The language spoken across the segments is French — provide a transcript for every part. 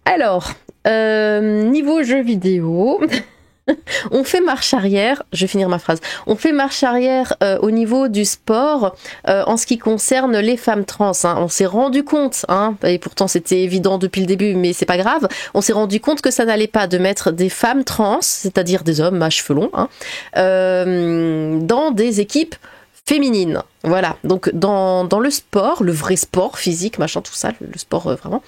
Alors, niveau jeux vidéo, on fait marche arrière, je vais finir ma phrase, on fait marche arrière au niveau du sport en ce qui concerne les femmes trans. Hein. On s'est rendu compte, hein, et pourtant c'était évident depuis le début, mais c'est pas grave, on s'est rendu compte que ça n'allait pas de mettre des femmes trans, c'est-à-dire des hommes à cheveux longs, hein, dans des équipes féminines. Voilà, donc dans le sport, le vrai sport physique, machin, tout ça, le sport vraiment,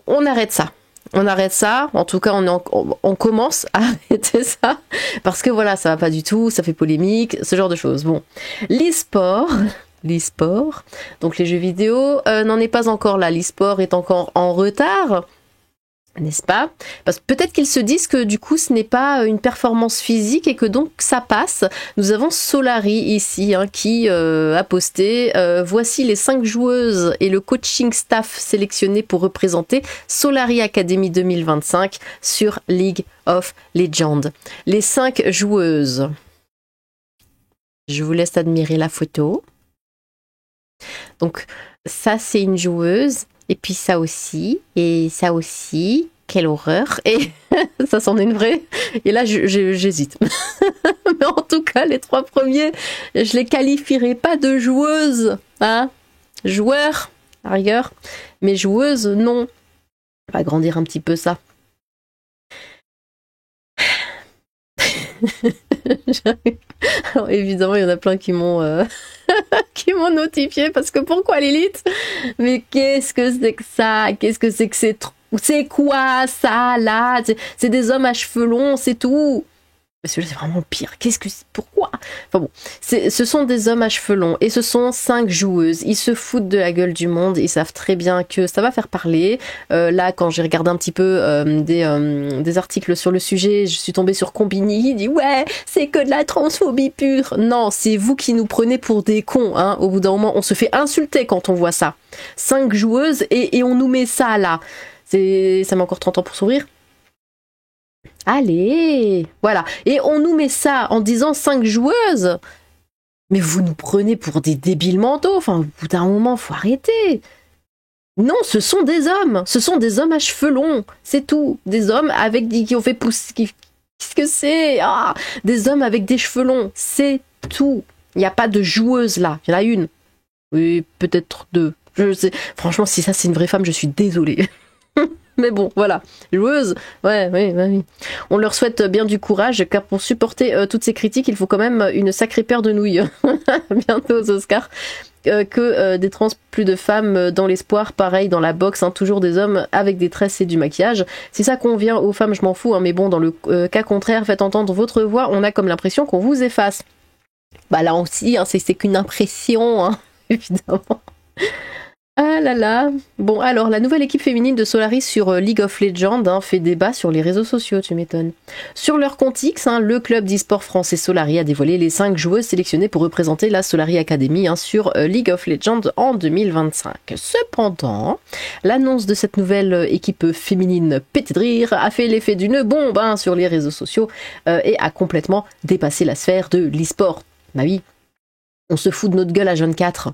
on arrête ça. On arrête ça, en tout cas on commence à arrêter ça, parce que voilà, ça va pas du tout, ça fait polémique, ce genre de choses. Bon, l'e-sport, donc les jeux vidéo, n'en est pas encore là, l'e-sport est encore en retard, n'est-ce pas? Parce que peut-être qu'ils se disent que du coup ce n'est pas une performance physique et que donc ça passe. Nous avons Solary ici hein, qui a posté voici les 5 joueuses et le coaching staff sélectionnés pour représenter Solary Academy 2025 sur League of Legends. Les 5 joueuses. Je vous laisse admirer la photo. Donc ça c'est une joueuse. Et puis ça aussi, et ça aussi, quelle horreur. Et ça c'en est une vraie. Et là, j'hésite. Mais en tout cas, les 3 premiers, je les qualifierai pas de joueuses. Hein, joueurs, à rigueur. Mais joueuses, non. On va agrandir un petit peu ça. Alors évidemment, il y en a plein qui m'ont qui m'ont notifié parce que pourquoi Lilith? Mais qu'est-ce que c'est que ça? Qu'est-ce que c'est que c'est quoi ça là? C'est des hommes à cheveux longs, c'est tout. Mais celui-là c'est vraiment le pire. Pourquoi? Enfin bon, ce sont des hommes à cheveux longs et ce sont 5 joueuses. Ils se foutent de la gueule du monde. Ils savent très bien que ça va faire parler. Là, quand j'ai regardé un petit peu des articles sur le sujet, je suis tombée sur Combini. Il dit ouais, c'est que de la transphobie pure. Non, c'est vous qui nous prenez pour des cons. Hein. Au bout d'un moment, on se fait insulter quand on voit ça. 5 joueuses et on nous met ça là. Ça met encore 30 ans pour s'ouvrir. Allez, voilà. Et on nous met ça en disant 5 joueuses. Mais vous nous prenez pour des débiles mentaux. Enfin, au bout d'un moment, faut arrêter. Non, ce sont des hommes. Ce sont des hommes à cheveux longs. C'est tout. Des hommes avec qui ont fait pousser. Qu'est-ce que c'est? Des hommes avec des cheveux longs. C'est tout. Il n'y a pas de joueuse là. Il y en a une. Oui, peut-être 2. Je sais. Franchement, si ça c'est une vraie femme, je suis désolée. Mais bon, voilà. Joueuse, oui. On leur souhaite bien du courage, car pour supporter toutes ces critiques, il faut quand même une sacrée paire de nouilles. Bientôt aux Oscars. Des trans, plus de femmes dans l'espoir, pareil dans la boxe, hein, toujours des hommes avec des tresses et du maquillage. Si ça convient aux femmes, je m'en fous, hein, mais bon, dans le cas contraire, faites entendre votre voix, on a comme l'impression qu'on vous efface. Bah là aussi, hein, c'est qu'une impression, hein, évidemment. Ah là là. Bon, alors, la nouvelle équipe féminine de Solary sur League of Legends hein, fait débat sur les réseaux sociaux, tu m'étonnes. Sur leur compte X, hein, le club d'e-sport français Solary a dévoilé les 5 joueuses sélectionnées pour représenter la Solary Academy hein, sur League of Legends en 2025. Cependant, l'annonce de cette nouvelle équipe féminine pétée de rire a fait l'effet d'une bombe hein, sur les réseaux sociaux et a complètement dépassé la sphère de l'e-sport. Bah oui, on se fout de notre gueule à Jeune 4.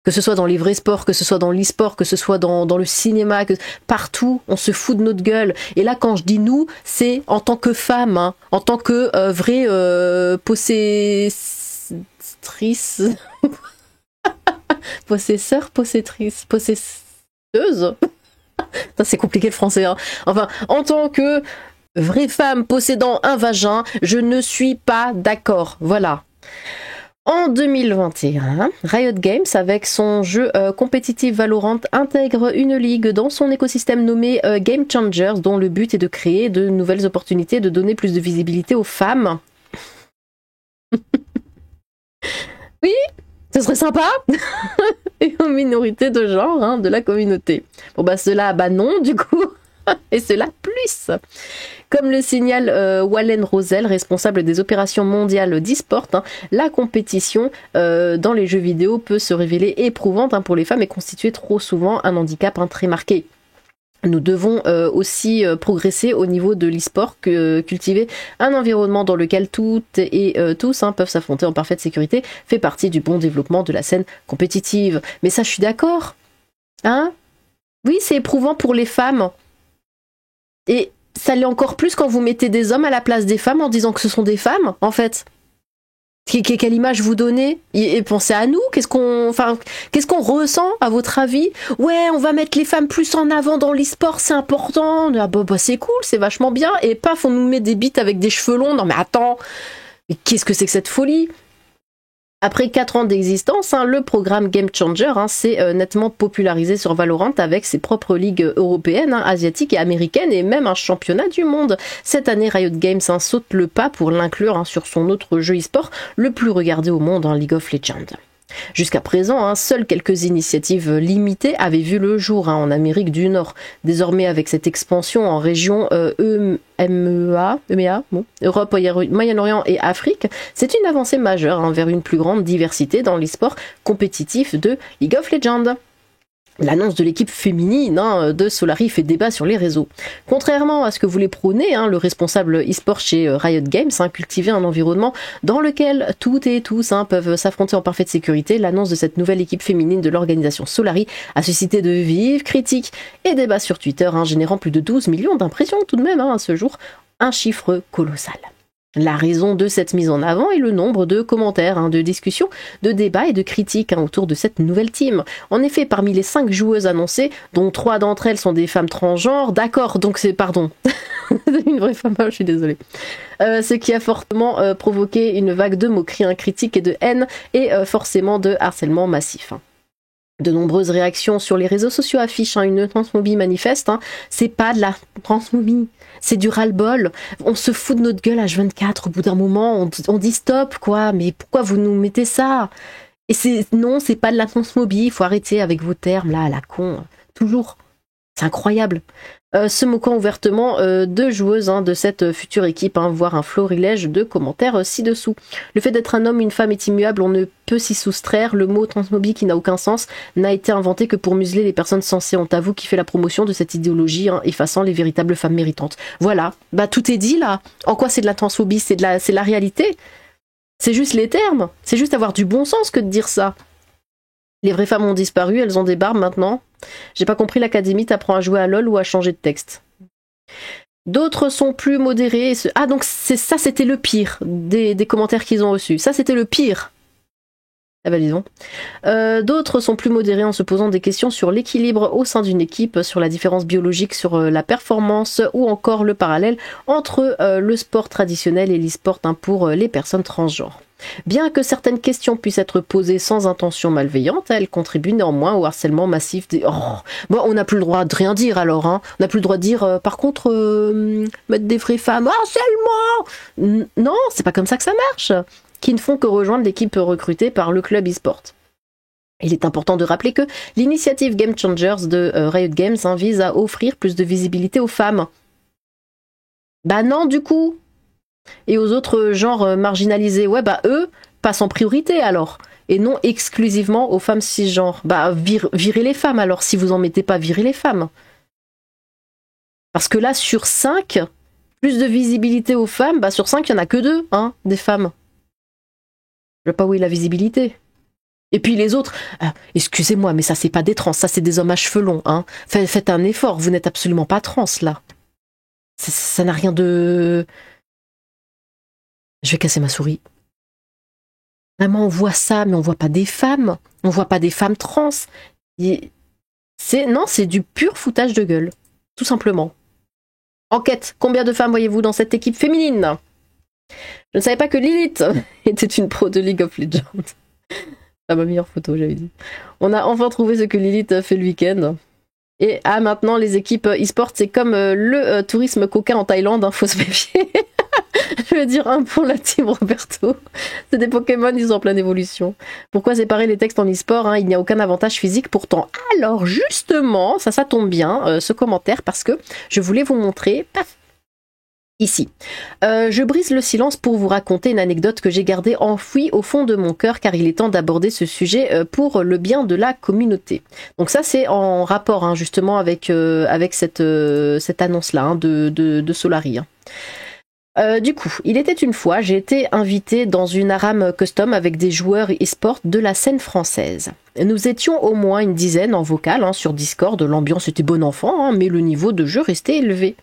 Que ce soit dans les vrais sports, que ce soit dans l'e-sport, que ce soit dans le cinéma, partout, on se fout de notre gueule. Et là, quand je dis nous, c'est en tant que femme, hein, en tant que vraie possesseur, possesseuse. C'est compliqué le français. Hein. Enfin, en tant que vraie femme possédant un vagin, je ne suis pas d'accord. Voilà. En 2021, Riot Games, avec son jeu compétitif Valorant, intègre une ligue dans son écosystème nommé Game Changers, dont le but est de créer de nouvelles opportunités, de donner plus de visibilité aux femmes. Oui, ce serait sympa. Et aux minorités de genre hein, de la communauté. Bon bah cela, bah non du coup. Et cela plus. Comme le signale Wallen Rosel, responsable des opérations mondiales d'e-sport, hein, la compétition dans les jeux vidéo peut se révéler éprouvante hein, pour les femmes et constituer trop souvent un handicap hein, très marqué. Nous devons aussi progresser au niveau de l'e-sport, cultiver un environnement dans lequel toutes et tous hein, peuvent s'affronter en parfaite sécurité, fait partie du bon développement de la scène compétitive. Mais ça, je suis d'accord. Hein ? Oui, c'est éprouvant pour les femmes. Et ça l'est encore plus quand vous mettez des hommes à la place des femmes en disant que ce sont des femmes, en fait. Quelle image vous donnez? Et pensez à nous, qu'est-ce qu'on ressent à votre avis? Ouais, on va mettre les femmes plus en avant dans l'e-sport, c'est important. Ah bah c'est cool, c'est vachement bien. Et paf, on nous met des bites avec des cheveux longs. Non mais attends, mais qu'est-ce que c'est que cette folie? Après 4 ans d'existence, le programme Game Changer s'est nettement popularisé sur Valorant avec ses propres ligues européennes, asiatiques et américaines et même un championnat du monde. Cette année, Riot Games saute le pas pour l'inclure sur son autre jeu e-sport le plus regardé au monde, League of Legends. Jusqu'à présent, seules quelques initiatives limitées avaient vu le jour en Amérique du Nord. Désormais, avec cette expansion en région EMEA, Europe, Moyen-Orient et Afrique, c'est une avancée majeure vers une plus grande diversité dans l'e-sport compétitif de League of Legends. L'annonce de l'équipe féminine de Solary fait débat sur les réseaux. Contrairement à ce que voulait prôner le responsable e-sport chez Riot Games, cultiver un environnement dans lequel toutes et tous peuvent s'affronter en parfaite sécurité, l'annonce de cette nouvelle équipe féminine de l'organisation Solary a suscité de vives critiques et débats sur Twitter, générant plus de 12 millions d'impressions tout de même à ce jour, un chiffre colossal. La raison de cette mise en avant est le nombre de commentaires, de discussions, de débats et de critiques autour de cette nouvelle team. En effet, parmi les 5 joueuses annoncées, dont 3 d'entre elles sont des femmes transgenres, d'accord, donc c'est, pardon, une vraie femme, je suis désolée. Ce qui a fortement provoqué une vague de moqueries, critiques et de haine, et forcément de harcèlement massif. De nombreuses réactions sur les réseaux sociaux affichent une transphobie manifeste. C'est pas de la transphobie, c'est du ras-le-bol. On se fout de notre gueule H24 au bout d'un moment, on dit stop quoi, mais pourquoi vous nous mettez ça? Et non, c'est pas de la transphobie, il faut arrêter avec vos termes là à la con, toujours. C'est incroyable. Se moquant ouvertement de joueuses de cette future équipe, voire un florilège de commentaires ci-dessous. Le fait d'être un homme, une femme est immuable, on ne peut s'y soustraire. Le mot transphobie qui n'a aucun sens n'a été inventé que pour museler les personnes sensées. On avoue qui fait la promotion de cette idéologie, effaçant les véritables femmes méritantes. Voilà, tout est dit là. En quoi c'est de la transphobie? C'est la réalité. C'est juste les termes. C'est juste avoir du bon sens que de dire ça. Les vraies femmes ont disparu, elles ont des barbes maintenant. J'ai pas compris, l'académie t'apprend à jouer à LoL ou à changer de texte. D'autres sont plus modérés. Ah, donc ça, c'était le pire des commentaires qu'ils ont reçus. Ça, c'était le pire. Ah bah disons. D'autres sont plus modérés en se posant des questions sur l'équilibre au sein d'une équipe, sur la différence biologique, sur la performance ou encore le parallèle entre le sport traditionnel et l'e-sport pour les personnes transgenres. Bien que certaines questions puissent être posées sans intention malveillante, elles contribuent néanmoins au harcèlement massif des... Oh, bon, on n'a plus le droit de rien dire alors, On n'a plus le droit de dire, par contre, mettre des vraies femmes, harcèlement. Non, c'est pas comme ça que ça marche. Qui ne font que rejoindre l'équipe recrutée par le club e-sport. Il est important de rappeler que l'initiative Game Changers de Riot Games vise à offrir plus de visibilité aux femmes. Bah non, du coup. Et aux autres genres marginalisés, eux passent en priorité alors, et non exclusivement aux femmes cisgenres. Virez les femmes alors, si vous en mettez pas, virez les femmes. Parce que là, sur 5, plus de visibilité aux femmes, sur 5, il n'y en a que 2, des femmes. Je sais pas où est la visibilité. Et puis les autres, excusez-moi, mais ça c'est pas des trans, ça c'est des hommes à cheveux longs, Faites un effort, vous n'êtes absolument pas trans, là. Ça n'a rien de... Je vais casser ma souris. Vraiment, on voit ça, mais on voit pas des femmes. On voit pas des femmes trans. C'est du pur foutage de gueule. Tout simplement. Enquête. Combien de femmes voyez-vous dans cette équipe féminine? Je ne savais pas que Lilith était une pro de League of Legends. Ah, ma meilleure photo, j'avais dit. On a enfin trouvé ce que Lilith fait le week-end. Et maintenant, les équipes e-sport, c'est comme le tourisme coca en Thaïlande, faut se méfier. Je veux dire pour la team Roberto. C'est des Pokémon, ils sont en pleine évolution. Pourquoi séparer les textes en e-sport? Il n'y a aucun avantage physique pourtant. Alors justement, ça tombe bien, ce commentaire, parce que je voulais vous montrer, paf, ici. Je brise le silence pour vous raconter une anecdote que j'ai gardée enfouie au fond de mon cœur, car il est temps d'aborder ce sujet pour le bien de la communauté. Donc ça, c'est en rapport justement avec cette annonce-là de Solary. Du coup, il était une fois, j'ai été invitée dans une ARAM custom avec des joueurs e-sport de la scène française. Nous étions au moins une dizaine en vocal sur Discord, l'ambiance était bon enfant, mais le niveau de jeu restait élevé.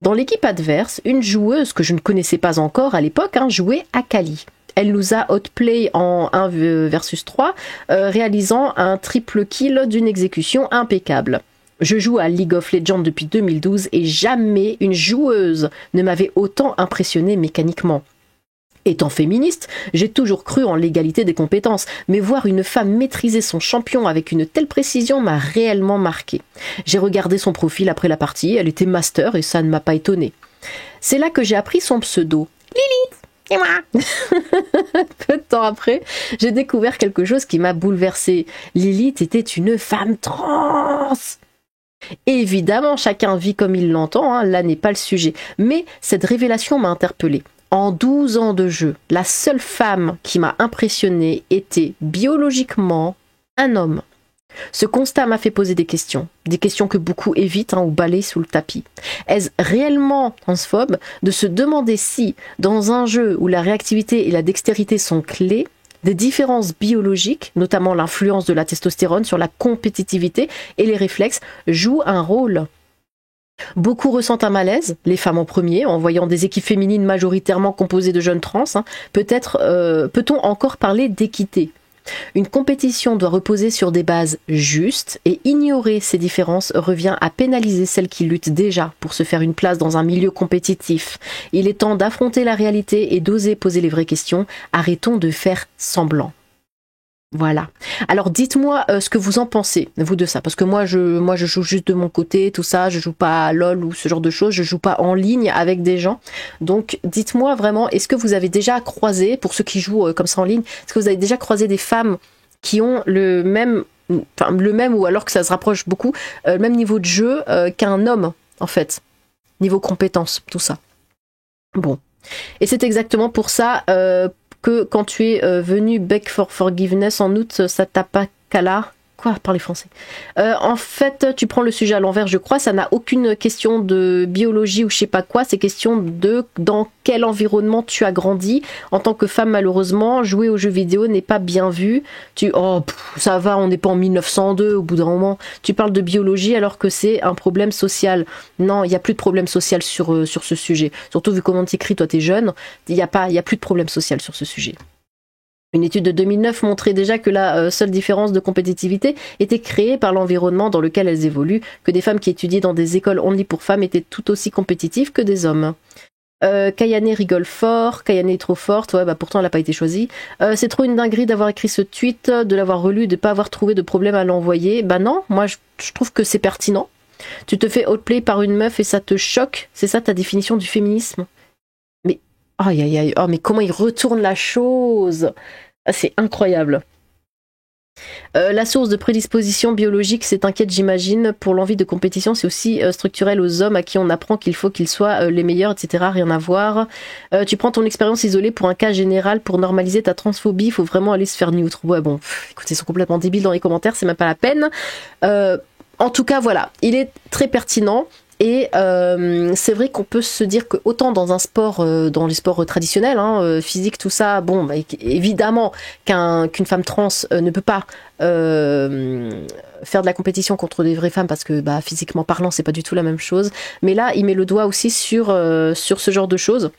Dans l'équipe adverse, une joueuse que je ne connaissais pas encore à l'époque jouait Akali. Elle nous a outplay en 1 versus 3, réalisant un triple kill d'une exécution impeccable. Je joue à League of Legends depuis 2012 et jamais une joueuse ne m'avait autant impressionné mécaniquement. Étant féministe, j'ai toujours cru en l'égalité des compétences, mais voir une femme maîtriser son champion avec une telle précision m'a réellement marqué. J'ai regardé son profil après la partie, elle était master et ça ne m'a pas étonné. C'est là que j'ai appris son pseudo. Lilith, c'est moi. Peu de temps après, j'ai découvert quelque chose qui m'a bouleversée. Lilith était une femme trans. Évidemment, chacun vit comme il l'entend, là n'est pas le sujet. Mais cette révélation m'a interpellée. En 12 ans de jeu, la seule femme qui m'a impressionnée était biologiquement un homme. Ce constat m'a fait poser des questions que beaucoup évitent ou balayent sous le tapis. Est-ce réellement transphobe de se demander si, dans un jeu où la réactivité et la dextérité sont clés, des différences biologiques, notamment l'influence de la testostérone sur la compétitivité et les réflexes, jouent un rôle? Beaucoup ressentent un malaise, les femmes en premier, en voyant des équipes féminines majoritairement composées de jeunes trans. Peut-on encore parler d'équité? Une compétition doit reposer sur des bases justes et ignorer ces différences revient à pénaliser celles qui luttent déjà pour se faire une place dans un milieu compétitif. Il est temps d'affronter la réalité et d'oser poser les vraies questions. Arrêtons de faire semblant. Voilà. Alors dites-moi ce que vous en pensez, vous, de ça, parce que moi je joue juste de mon côté, tout ça, je joue pas à LOL ou ce genre de choses, je joue pas en ligne avec des gens. Donc dites-moi vraiment, est-ce que vous avez déjà croisé, pour ceux qui jouent comme ça en ligne, est-ce que vous avez déjà croisé des femmes qui ont le même ou alors que ça se rapproche beaucoup, le même niveau de jeu qu'un homme, en fait, niveau compétences, tout ça. Bon. Et c'est exactement pour ça que quand tu es venu beg for forgiveness en août, ça t'a pas cala. Quoi, parler français. En fait, tu prends le sujet à l'envers, je crois. Ça n'a aucune question de biologie ou je sais pas quoi. C'est question de dans quel environnement tu as grandi. En tant que femme, malheureusement, jouer aux jeux vidéo n'est pas bien vu. Ça va, on n'est pas en 1902 au bout d'un moment. Tu parles de biologie alors que c'est un problème social. Non, il n'y a plus de problème social sur ce sujet. Surtout vu comment tu écris, toi t'es jeune, il y a plus de problème social sur ce sujet. Une étude de 2009 montrait déjà que la seule différence de compétitivité était créée par l'environnement dans lequel elles évoluent, que des femmes qui étudiaient dans des écoles only pour femmes étaient tout aussi compétitives que des hommes. Kayane rigole fort, Kayane est trop forte, pourtant elle n'a pas été choisie. C'est trop une dinguerie d'avoir écrit ce tweet, de l'avoir relu, de ne pas avoir trouvé de problème à l'envoyer. Non, moi je trouve que c'est pertinent. Tu te fais outplay par une meuf et ça te choque, c'est ça ta définition du féminisme? Mais, mais comment il retourne la chose? C'est incroyable. La source de prédisposition biologique, c'est inquiète j'imagine. Pour l'envie de compétition, c'est aussi structurel aux hommes à qui on apprend qu'il faut qu'ils soient les meilleurs, etc. Rien à voir. Tu prends ton expérience isolée pour un cas général pour normaliser ta transphobie. Il faut vraiment aller se faire neutre. Ouais, bon, écoutez, ils sont complètement débiles dans les commentaires, c'est même pas la peine. En tout cas, voilà, il est très pertinent. Et c'est vrai qu'on peut se dire que autant dans un sport, dans les sports traditionnels, physique, tout ça, évidemment qu'une femme trans ne peut pas faire de la compétition contre des vraies femmes parce que physiquement parlant, c'est pas du tout la même chose. Mais là, il met le doigt aussi sur ce genre de choses.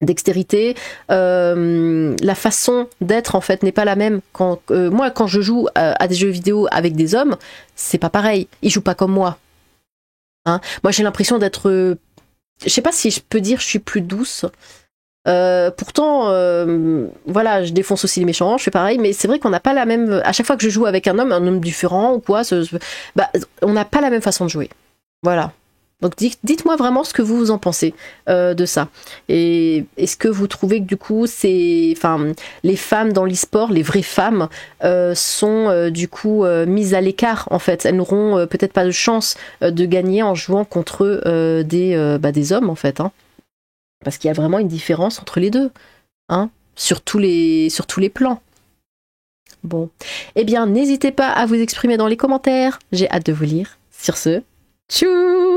Dextérité, la façon d'être en fait n'est pas la même. Moi, quand je joue à des jeux vidéo avec des hommes, c'est pas pareil. Ils jouent pas comme moi. Moi j'ai l'impression d'être je sais pas si je peux dire je suis plus douce, pourtant je défonce aussi les méchants, je fais pareil, mais c'est vrai qu'on n'a pas la même, à chaque fois que je joue avec un homme différent ou quoi, on n'a pas la même façon de jouer, voilà. Donc dites-moi vraiment ce que vous en pensez de ça. Et est-ce que vous trouvez que du coup les femmes dans l'e-sport, les vraies femmes, sont du coup mises à l'écart en fait. Elles n'auront peut-être pas de chance de gagner en jouant contre des hommes en fait. Parce qu'il y a vraiment une différence entre les deux. Sur tous les plans. Bon. Eh bien, n'hésitez pas à vous exprimer dans les commentaires. J'ai hâte de vous lire. Sur ce, tchou!